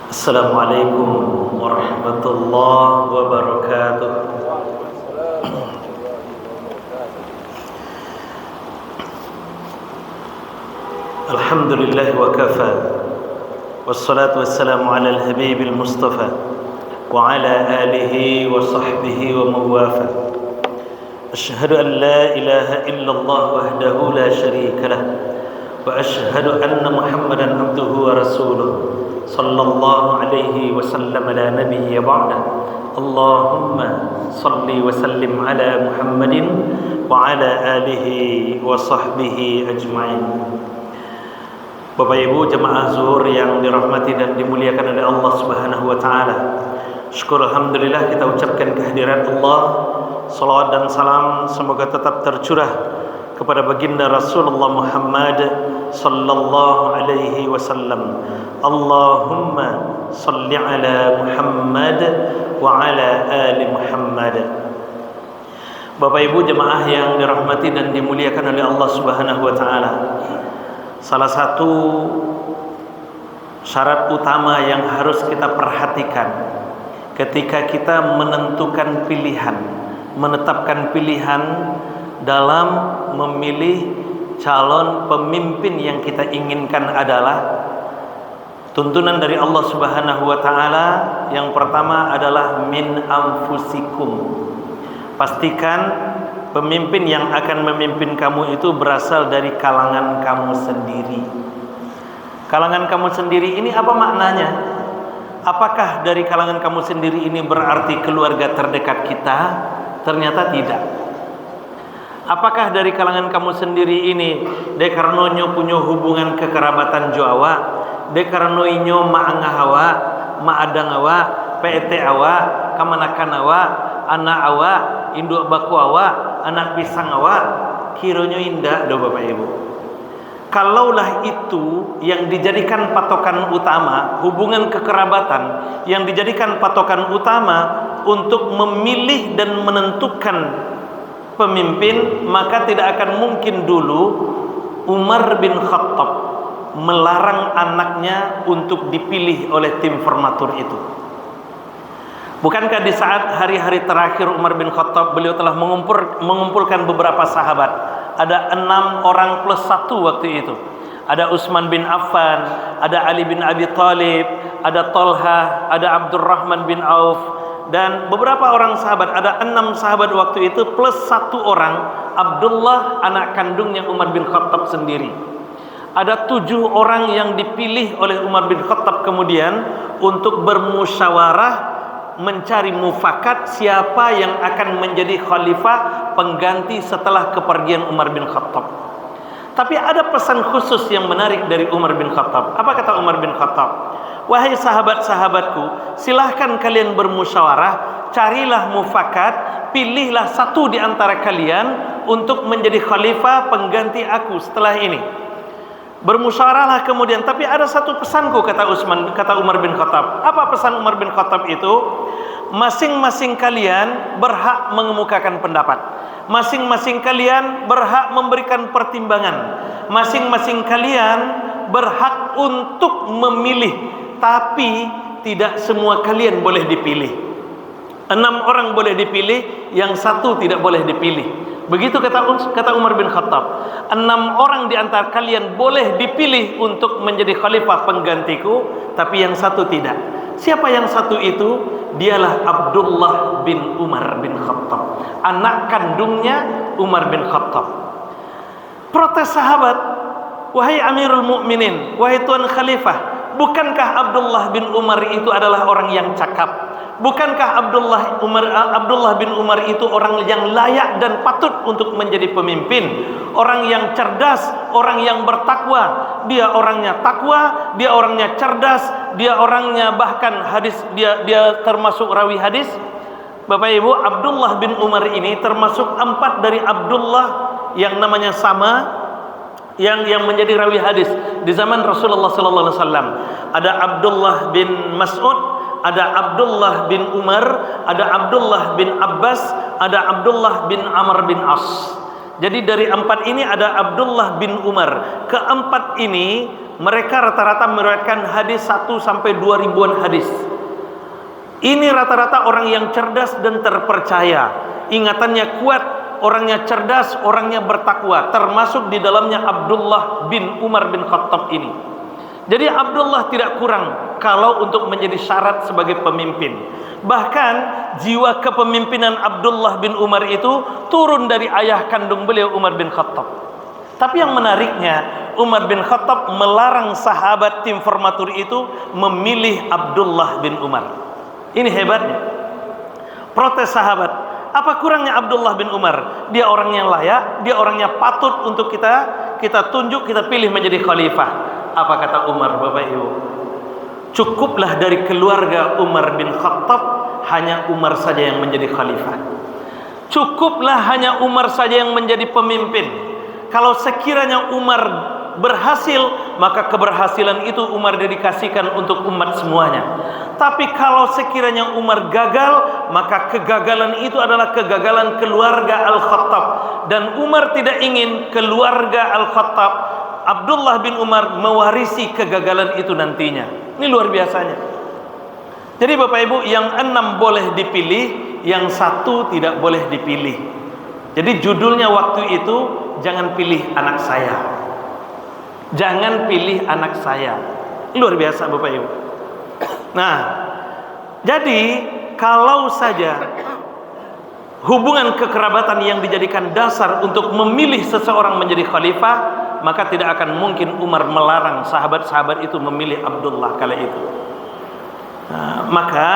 Assalamualaikum warahmatullahi wabarakatuh. Alhamdulillah wa kafa. Wassalatu wassalamu ala al-habibil mustafa wa ala alihi wa sahbihi wa mawafa. Ashhadu an la ilaha illallah wahdahu la sharika lah wa ashhadu anna Muhammadan abduhu wa rasuluh sallallahu alaihi wasallam la nabiyya ba'da. Allahumma salli wa sallim ala Muhammadin wa ala alihi wa sahbihi ajma'in. Bapak Ibu jemaah zuhur yang dirahmati dan dimuliakan oleh Allah Subhanahu wa taala. Syukur alhamdulillah kita ucapkan kehadiran Allah. Salawat dan salam semoga tetap tercurah kepada baginda Rasulullah Muhammad sallallahu alaihi wasallam. Allahumma salli ala Muhammad wa ala ali Muhammad. Bapak Ibu jemaah yang dirahmati dan dimuliakan oleh Allah Subhanahu wa taala. Salah satu syarat utama yang harus kita perhatikan ketika kita menentukan pilihan, menetapkan pilihan dalam memilih calon pemimpin yang kita inginkan adalah tuntunan dari Allah Subhanahu wa taala. Yang pertama adalah min anfusikum. Pastikan pemimpin yang akan memimpin kamu itu berasal dari kalangan kamu sendiri. Kalangan kamu sendiri ini apa maknanya? Apakah dari kalangan kamu sendiri ini berarti keluarga terdekat kita? Ternyata tidak. Apakah dari kalangan kamu sendiri ini dekarnonyo punya hubungan kekerabatan Jawa, dekarnonyo maangahawa, maadangawa, PT awa, kamanakan awa, anak awa, induk baku awa, anak pisang awa? Kironyo indah do Bapak Ibu. Kalaulah itu yang dijadikan patokan utama, hubungan kekerabatan yang dijadikan patokan utama untuk memilih dan menentukan pemimpin, maka tidak akan mungkin dulu Umar bin Khattab melarang anaknya untuk dipilih oleh tim formatur itu. Bukankah di saat hari-hari terakhir Umar bin Khattab beliau telah mengumpulkan beberapa sahabat? Ada 6 orang plus 1 waktu itu. Ada Utsman bin Affan, ada Ali bin Abi Thalib, ada Talha, ada Abdurrahman bin Auf, dan beberapa orang sahabat. Ada 6 sahabat waktu itu plus 1 orang, Abdullah anak kandungnya Umar bin Khattab sendiri. Ada 7 orang yang dipilih oleh Umar bin Khattab kemudian untuk bermusyawarah mencari mufakat siapa yang akan menjadi khalifah pengganti setelah kepergian Umar bin Khattab. Tapi ada pesan khusus yang menarik dari Umar bin Khattab. Apa kata Umar bin Khattab? Wahai sahabat-sahabatku, silahkan kalian bermusyawarah, carilah mufakat, pilihlah satu di antara kalian untuk menjadi khalifah pengganti aku setelah ini. Bermusyawarahlah kemudian, tapi ada satu pesanku, kata Umar bin Khattab. Apa pesan Umar bin Khattab itu? Masing-masing kalian berhak mengemukakan pendapat. Masing-masing kalian berhak memberikan pertimbangan. Masing-masing kalian berhak untuk memilih, tapi tidak semua kalian boleh dipilih. 6 orang boleh dipilih, yang 1 tidak boleh dipilih. Begitu kata Umar bin Khattab. 6 orang di antara kalian boleh dipilih untuk menjadi khalifah penggantiku, tapi yang 1 tidak. Siapa yang 1 itu? Dialah Abdullah bin Umar bin Khattab, anak kandungnya Umar bin Khattab. Protes sahabat, wahai Amirul Mukminin, wahai Tuan Khalifah, bukankah Abdullah bin Umar itu adalah orang yang cakap? Bukankah Abdullah bin Umar itu orang yang layak dan patut untuk menjadi pemimpin? Orang yang cerdas, orang yang bertakwa. Dia orangnya takwa, dia orangnya cerdas, dia orangnya bahkan hadis, dia termasuk rawi hadis. Bapak Ibu, Abdullah bin Umar ini termasuk 4 dari Abdullah yang namanya sama, yang menjadi rawi hadis di zaman Rasulullah sallallahu alaihi wasallam. Ada Abdullah bin Mas'ud, ada Abdullah bin Umar, ada Abdullah bin Abbas, ada Abdullah bin Amr bin As. Jadi dari 4 ini ada Abdullah bin Umar. Keempat ini mereka rata-rata meriwayatkan hadis 1 sampai 2 ribuan hadis. Ini rata-rata orang yang cerdas dan terpercaya, ingatannya kuat, orangnya cerdas, orangnya bertakwa, termasuk di dalamnya Abdullah bin Umar bin Khattab ini. Jadi Abdullah tidak kurang kalau untuk menjadi syarat sebagai pemimpin. Bahkan jiwa kepemimpinan Abdullah bin Umar itu turun dari ayah kandung beliau, Umar bin Khattab. Tapi yang menariknya, Umar bin Khattab melarang sahabat tim formatur itu memilih Abdullah bin Umar. Ini hebatnya. Protes sahabat, apa kurangnya Abdullah bin Umar? Dia orang yang layak, dia orangnya patut untuk kita tunjuk, kita pilih menjadi khalifah. Apa kata Umar, Bapak Ibu? Cukuplah dari keluarga Umar bin Khattab hanya Umar saja yang menjadi khalifah. Cukuplah hanya Umar saja yang menjadi pemimpin. Kalau sekiranya Umar berhasil, maka keberhasilan itu Umar dedikasikan untuk umat semuanya. Tapi kalau sekiranya Umar gagal, maka kegagalan itu adalah kegagalan keluarga Al-Khattab. Dan Umar tidak ingin keluarga Al-Khattab, Abdullah bin Umar, mewarisi kegagalan itu nantinya. Ini luar biasanya. Jadi Bapak Ibu, yang 6 boleh dipilih, yang 1 tidak boleh dipilih. Jadi judulnya waktu itu, jangan pilih anak saya. Jangan pilih anak saya. Luar biasa Bapak Ibu. Nah, jadi kalau saja hubungan kekerabatan yang dijadikan dasar untuk memilih seseorang menjadi khalifah, maka tidak akan mungkin Umar melarang sahabat-sahabat itu memilih Abdullah kala itu. Nah, maka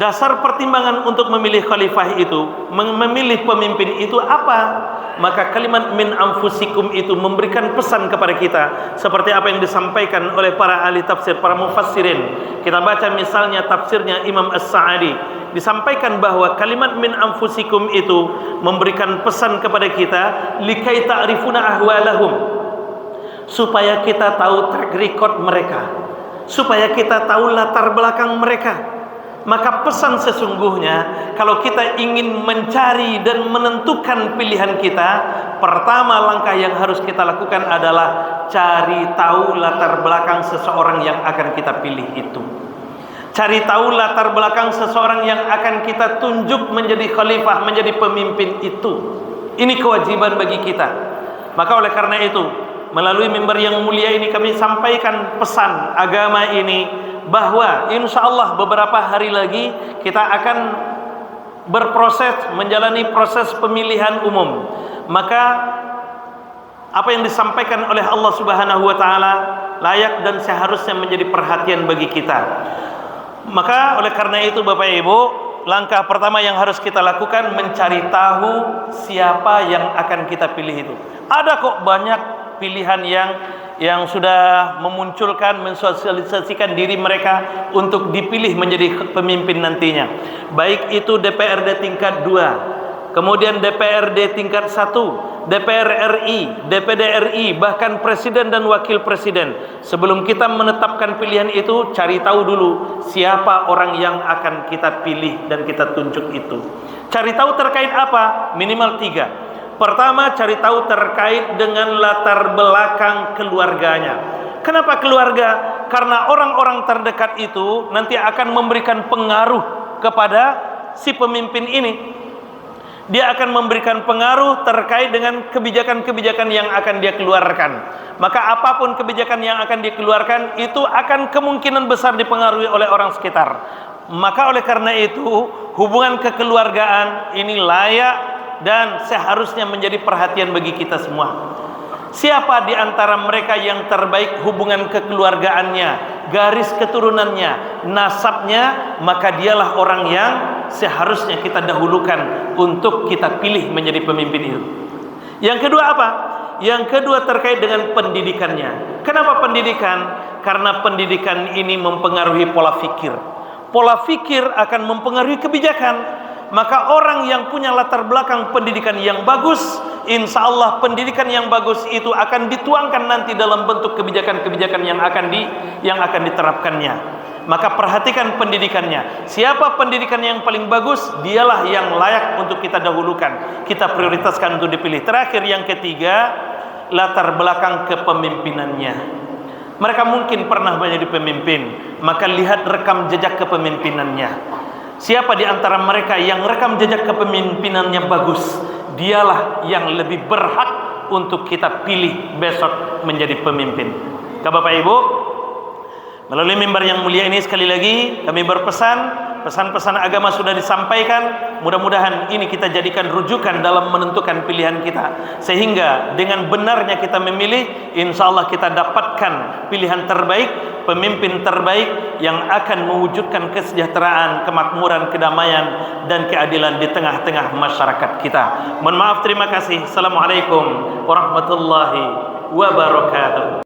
dasar pertimbangan untuk memilih khalifah itu, memilih pemimpin itu apa? Maka kalimat min anfusikum itu memberikan pesan kepada kita, seperti apa yang disampaikan oleh para ahli tafsir, para mufassirin. Kita baca misalnya tafsirnya Imam As-Sa'di, disampaikan bahwa kalimat min anfusikum itu memberikan pesan kepada kita likai ta'rifuna ahwalahum, supaya kita tahu track record mereka, supaya kita tahu latar belakang mereka. Maka pesan sesungguhnya, kalau kita ingin mencari dan menentukan pilihan kita, pertama langkah yang harus kita lakukan adalah cari tahu latar belakang seseorang yang akan kita pilih itu. Cari tahu latar belakang seseorang yang akan kita tunjuk menjadi khalifah, menjadi pemimpin itu. Ini kewajiban bagi kita. Maka oleh karena itu, melalui mimbar yang mulia ini kami sampaikan pesan agama ini, bahwa insya Allah beberapa hari lagi kita akan berproses, menjalani proses pemilihan umum. Maka apa yang disampaikan oleh Allah Subhanahu wa Ta'ala layak dan seharusnya menjadi perhatian bagi kita. Maka oleh karena itu Bapak Ibu, langkah pertama yang harus kita lakukan mencari tahu siapa yang akan kita pilih itu. Ada kok banyak pilihan yang sudah memunculkan, mensosialisasikan diri mereka untuk dipilih menjadi pemimpin nantinya. Baik itu DPRD tingkat 2, kemudian DPRD tingkat 1, DPR RI, DPD RI, bahkan presiden dan wakil presiden. Sebelum kita menetapkan pilihan itu, cari tahu dulu siapa orang yang akan kita pilih dan kita tunjuk itu. Cari tahu terkait apa? Minimal 3. Pertama, cari tahu terkait dengan latar belakang keluarganya. Kenapa keluarga? Karena orang-orang terdekat itu nanti akan memberikan pengaruh kepada si pemimpin ini. Dia akan memberikan pengaruh terkait dengan kebijakan-kebijakan yang akan dia keluarkan. Maka apapun kebijakan yang akan dia keluarkan, itu akan kemungkinan besar dipengaruhi oleh orang sekitar. Maka oleh karena itu, hubungan kekeluargaan ini layak dan seharusnya menjadi perhatian bagi kita semua. Siapa di antara mereka yang terbaik hubungan kekeluargaannya, garis keturunannya, nasabnya, maka dialah orang yang seharusnya kita dahulukan untuk kita pilih menjadi pemimpin itu. Yang kedua apa? Yang kedua terkait dengan pendidikannya. Kenapa pendidikan? Karena pendidikan ini mempengaruhi pola fikir. Pola fikir akan mempengaruhi kebijakan. Maka orang yang punya latar belakang pendidikan yang bagus, insya Allah pendidikan yang bagus itu akan dituangkan nanti dalam bentuk kebijakan-kebijakan yang akan diterapkannya. Maka perhatikan pendidikannya. Siapa pendidikan yang paling bagus, dialah yang layak untuk kita dahulukan, kita prioritaskan untuk dipilih. Terakhir yang ketiga, latar belakang kepemimpinannya. Mereka mungkin pernah menjadi pemimpin, maka lihat rekam jejak kepemimpinannya. Siapa di antara mereka yang rekam jejak kepemimpinannya bagus, dialah yang lebih berhak untuk kita pilih besok menjadi pemimpin. Bapak Ibu, melalui mimbar yang mulia ini sekali lagi kami berpesan, pesan-pesan agama sudah disampaikan. Mudah-mudahan ini kita jadikan rujukan dalam menentukan pilihan kita, sehingga dengan benarnya kita memilih, insya Allah kita dapatkan pilihan terbaik, pemimpin terbaik yang akan mewujudkan kesejahteraan, kemakmuran, kedamaian, dan keadilan di tengah-tengah masyarakat kita. Mohon maaf, terima kasih. Assalamualaikum warahmatullahi wabarakatuh.